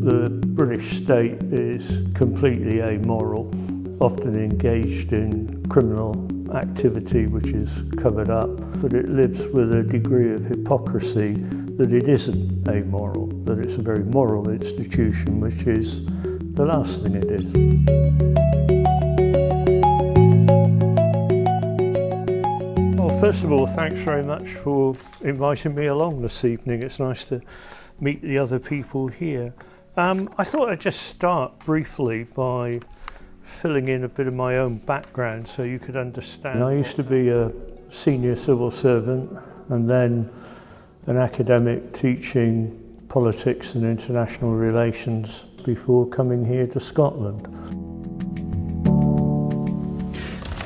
The British state is completely amoral, often engaged in criminal activity which is covered up, but it lives with a degree of hypocrisy that it isn't amoral, that it's a very moral institution, which is the last thing it is. Well, first of all, thanks very much for inviting me along this evening. It's nice to meet the other people here. I thought I'd just start briefly by filling in a bit of my own background so you could understand. I used to be a senior civil servant and then an academic teaching politics and international relations before coming here to Scotland.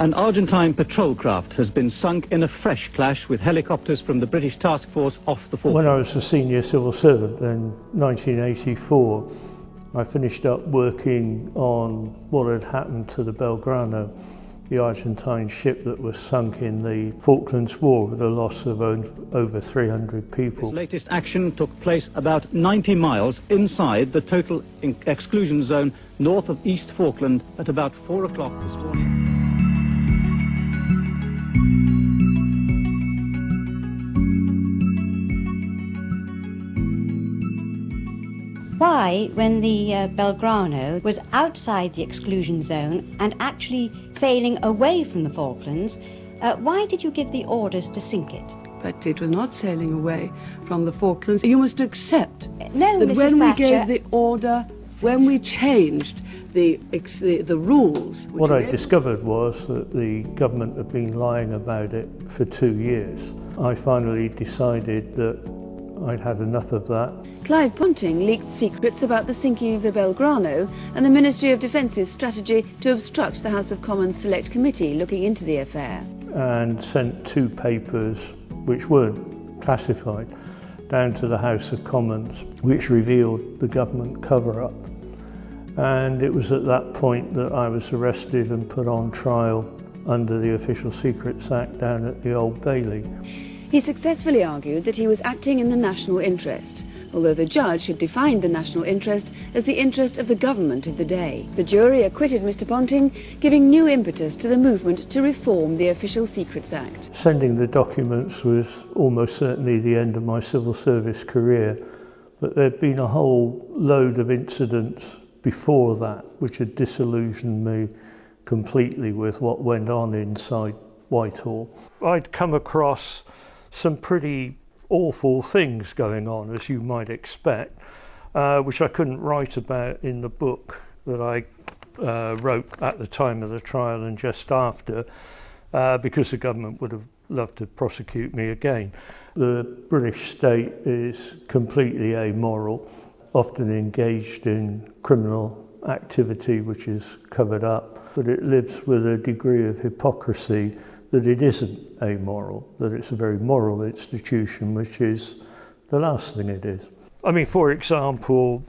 An Argentine patrol craft has been sunk in a fresh clash with helicopters from the British task force off the Falklands. When I was a senior civil servant in 1984, I finished up working on what had happened to the Belgrano, the Argentine ship that was sunk in the Falklands War with a loss of over 300 people. This latest action took place about 90 miles inside the total exclusion zone north of East Falkland at about 4 o'clock this morning. Why, when the Belgrano was outside the exclusion zone and actually sailing away from the Falklands, why did you give the orders to sink it? But it was not sailing away from the Falklands. You must accept No, that Mrs. when we Thatcher, gave the order, when we changed the rules... What I discovered was that the government had been lying about it for 2 years. I finally decided that I'd had enough of that. Clive Ponting leaked secrets about the sinking of the Belgrano and the Ministry of Defence's strategy to obstruct the House of Commons Select Committee looking into the affair. And sent 2 papers, which weren't classified, down to the House of Commons, which revealed the government cover-up. And it was at that point that I was arrested and put on trial under the Official Secrets Act down at the Old Bailey. He successfully argued that he was acting in the national interest, although the judge had defined the national interest as the interest of the government of the day. The jury acquitted Mr. Ponting, giving new impetus to the movement to reform the Official Secrets Act. Sending the documents was almost certainly the end of my civil service career, but there'd been a whole load of incidents before that which had disillusioned me completely with what went on inside Whitehall. I'd come across some pretty awful things going on, as you might expect, which I couldn't write about in the book that I wrote at the time of the trial and just after, because the government would have loved to prosecute me again. The British state is completely amoral, often engaged in criminal activity which is covered up, but it lives with a degree of hypocrisy that it isn't amoral, that it's a very moral institution, which is the last thing it is. I mean, for example,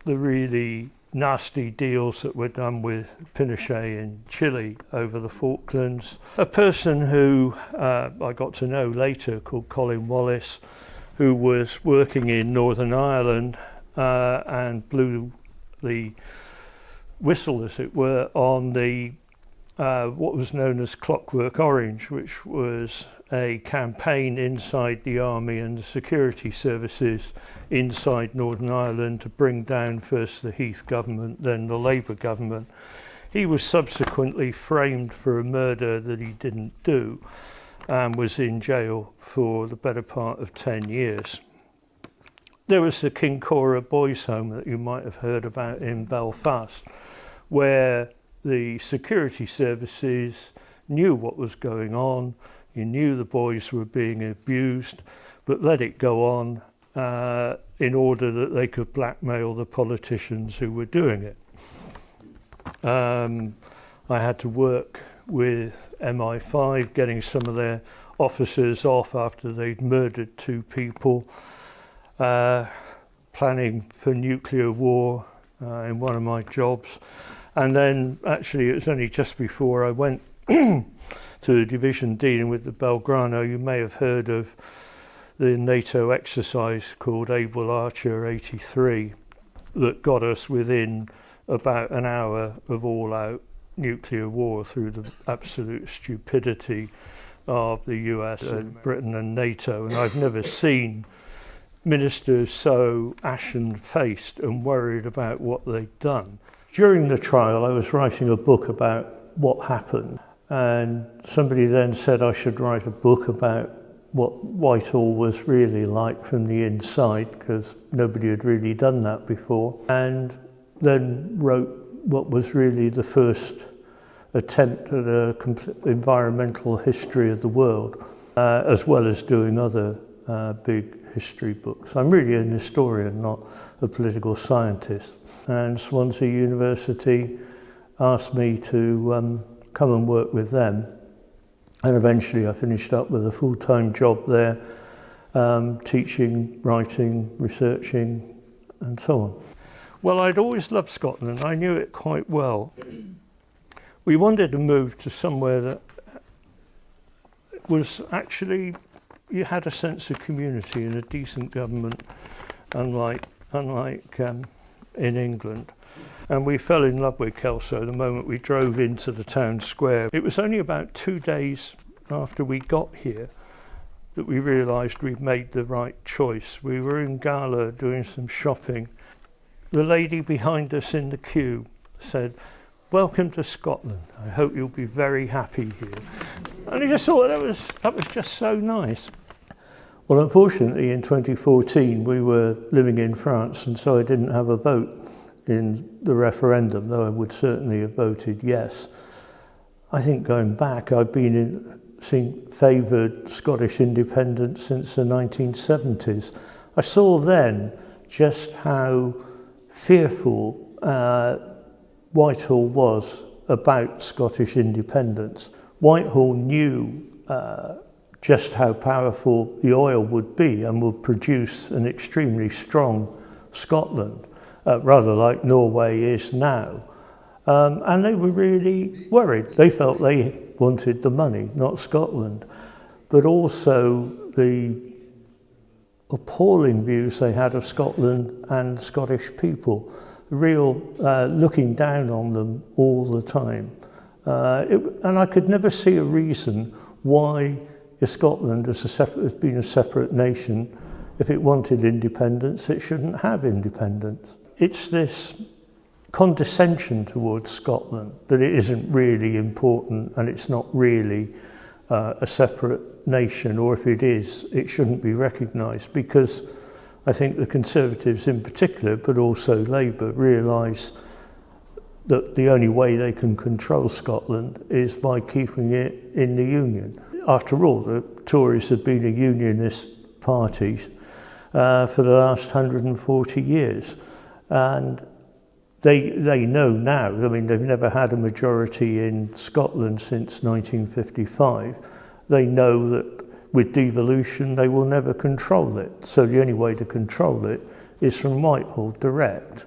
the really nasty deals that were done with Pinochet in Chile over the Falklands. A person who I got to know later, called Colin Wallace, who was working in Northern Ireland and blew the whistle, as it were, on the what was known as Clockwork Orange, which was a campaign inside the army and the security services inside Northern Ireland to bring down first the Heath government, then the Labour government. He was subsequently framed for a murder that he didn't do and was in jail for the better part of 10 years. There was the Kincora Boys' Home that you might have heard about in Belfast, where the security services knew what was going on. You knew the boys were being abused, but let it go on in order that they could blackmail the politicians who were doing it. I had to work with MI5, getting some of their officers off after they'd murdered 2 people, planning for nuclear war in one of my jobs. And then actually it was only just before I went to the division dealing with the Belgrano. You may have heard of the NATO exercise called Able Archer 83. that got us within about an hour of all-out nuclear war through the absolute stupidity of the US and Britain and NATO. And I've never seen ministers so ashen-faced and worried about what they'd done. During the trial, I was writing a book about what happened, and somebody then said I should write a book about what Whitehall was really like from the inside, because nobody had really done that before, and then wrote what was really the first attempt at a environmental history of the world, as well as doing other big history books. I'm really an historian, not a political scientist. And Swansea University asked me to come and work with them. And eventually I finished up with a full-time job there, teaching, writing, researching, and so on. Well, I'd always loved Scotland. I knew it quite well. We wanted to move to somewhere that was actually, you had a sense of community and a decent government, unlike in England. And we fell in love with Kelso the moment we drove into the town square. It was only about 2 days after we got here that we realised we'd made the right choice. We were in Gala doing some shopping. The lady behind us in the queue said, "Welcome to Scotland. I hope you'll be very happy here." And I just thought that was just so nice. Well, unfortunately, in 2014, we were living in France, and so I didn't have a vote in the referendum, though I would certainly have voted yes. I think going back, I've favoured Scottish independence since the 1970s. I saw then just how fearful Whitehall was about Scottish independence. Whitehall knew just how powerful the oil would be and would produce an extremely strong Scotland, rather like Norway is now. And they were really worried. They felt they wanted the money, not Scotland, but also the appalling views they had of Scotland and Scottish people, real looking down on them all the time. And I could never see a reason why, if Scotland has been a separate nation, if it wanted independence, it shouldn't have independence. It's this condescension towards Scotland that it isn't really important and it's not really a separate nation, or if it is, it shouldn't be recognised, because I think the Conservatives in particular, but also Labour, realise that the only way they can control Scotland is by keeping it in the Union. After all, the Tories have been a unionist party for the last 140 years. And they know now, I mean, they've never had a majority in Scotland since 1955. They know that with devolution, they will never control it. So the only way to control it is from Whitehall direct.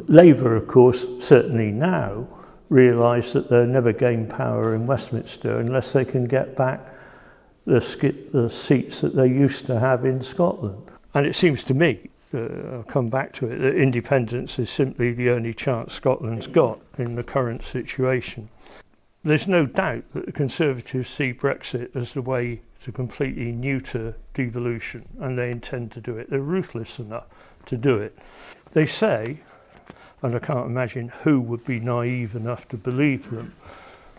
Labour, of course, certainly now, realise that they'll never gain power in Westminster unless they can get back the seats that they used to have in Scotland. And it seems to me, I'll come back to it, that independence is simply the only chance Scotland's got in the current situation. There's no doubt that the Conservatives see Brexit as the way to completely neuter devolution, and they intend to do it. They're ruthless enough to do it. They say, and I can't imagine who would be naive enough to believe them,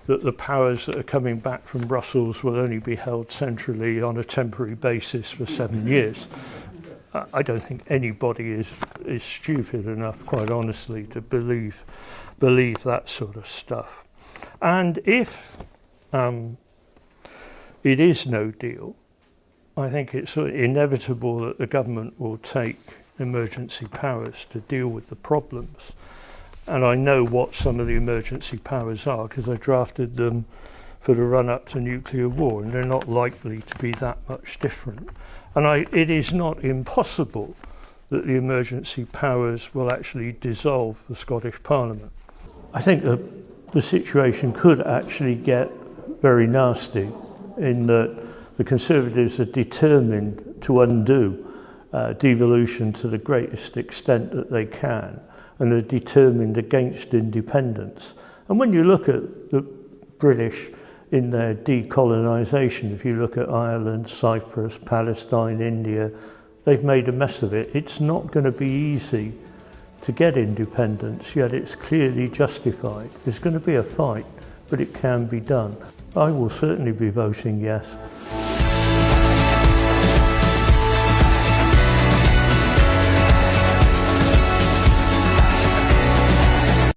that the powers that are coming back from Brussels will only be held centrally on a temporary basis for 7 years. I don't think anybody is stupid enough, quite honestly, to believe that sort of stuff. And if it is no deal, I think it's inevitable that the government will take emergency powers to deal with the problems. And I know what some of the emergency powers are because I drafted them for the run-up to nuclear war, and they're not likely to be that much different. And it is not impossible that the emergency powers will actually dissolve the Scottish Parliament. I think the situation could actually get very nasty in that the Conservatives are determined to undo devolution to the greatest extent that they can, and are determined against independence. And when you look at the British in their decolonisation, if you look at Ireland, Cyprus, Palestine, India, they've made a mess of it. It's not going to be easy to get independence, yet it's clearly justified. There's going to be a fight, but it can be done. I will certainly be voting yes.